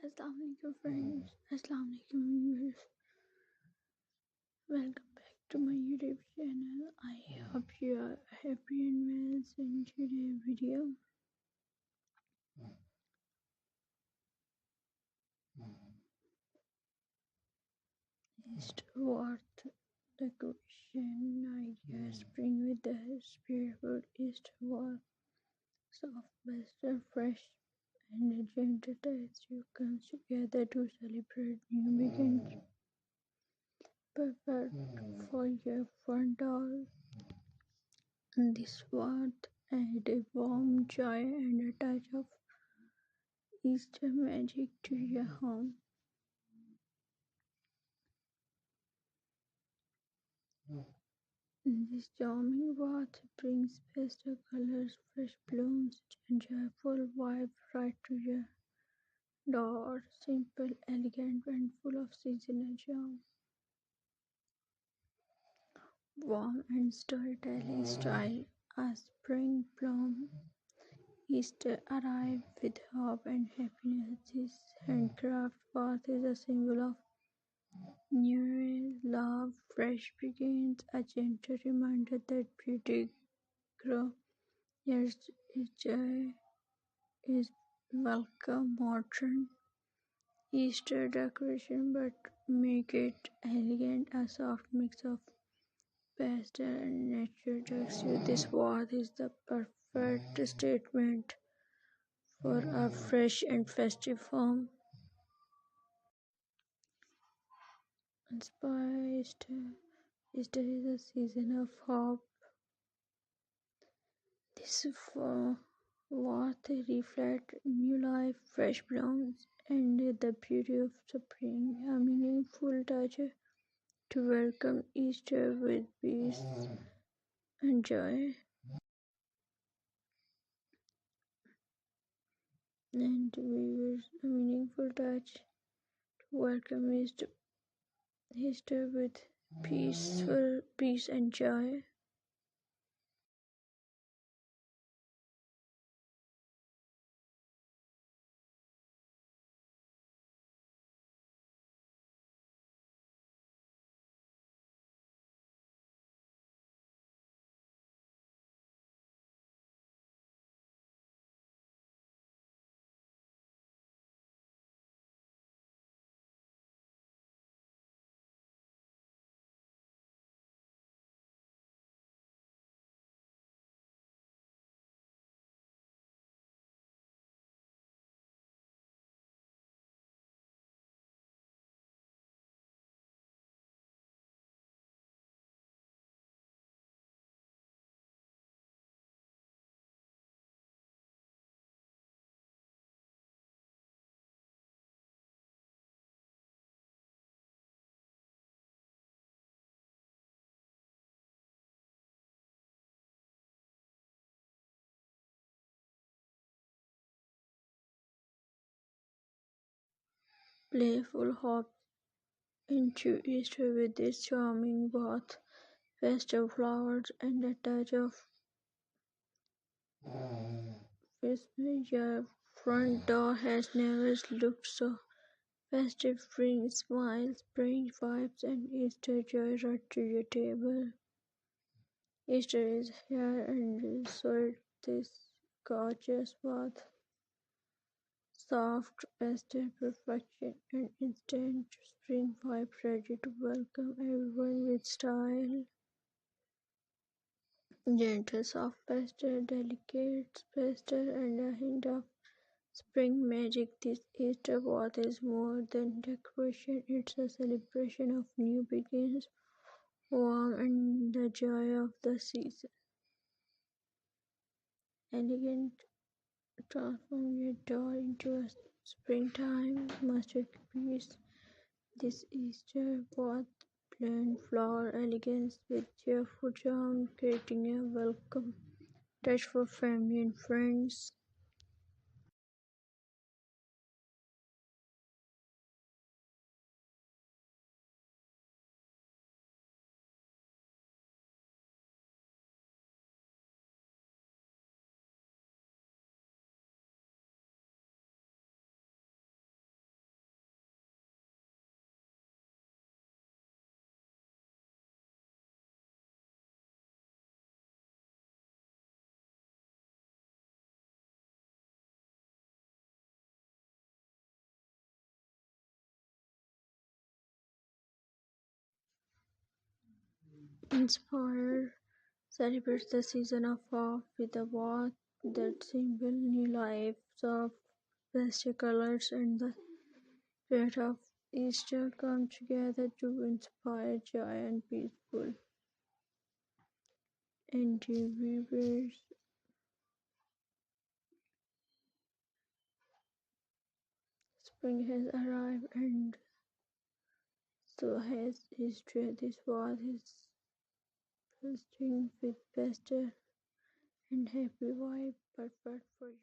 Assalamu alaikum friends, Assalamu alaikum viewers. Welcome back to my YouTube channel. I hope you are happy and well in today's video. Easter Wreath decoration ideas bring with the spiritual Easter Wreath. Soft, pastel, fresh, and gentle as you come together to celebrate new beginnings. Perfect for your front door. This wreath add a warm joy and a touch of Easter magic to your home. This charming wreath brings pastel colors, fresh blooms, and joyful vibe right to your door. Simple, elegant, and full of seasonal charm. Warm and storytelling style. A spring bloom Easter arrive with hope and happiness. This handcraft wreath is a symbol of new love, fresh begins, a gentle reminder that beauty grows. Yes, joy is welcome. Modern Easter decoration, but make it elegant. A soft mix of pastel and natural texture. This wreath is the perfect statement for a fresh and festive home. Inspired Easter is a season of hope. This wreath reflects new life, fresh blooms, and the beauty of spring. A meaningful touch to welcome Easter with peace and joy. And viewers, a meaningful touch to welcome Easter with peace and joy. Playful hop into Easter with this charming bath, festive flowers, and a touch of Christmas. Your front door has never looked so festive. Bring smiles, bring vibes, and Easter joy right to your table. Easter is here, and so this gorgeous bath. Soft pastel perfection and instant spring vibe ready to welcome everyone with style. Gentle soft pastel, delicate pastel, and a hint of spring magic. This Easter bath is more than decoration, it's a celebration of new beginnings, warmth, and the joy of the season. Elegant, transform your door into a springtime masterpiece. This Easter bath blend flower elegance with cheerful charm, creating a welcome touch for family and friends. Inspire celebrates the season of hope with a bath that symbol new life, soft pastel colors, and the spirit of Easter come together to inspire joy and peaceful endeavors. Spring has arrived, and so has Easter. This bath is bursting with pastel and happy vibe, perfect for you.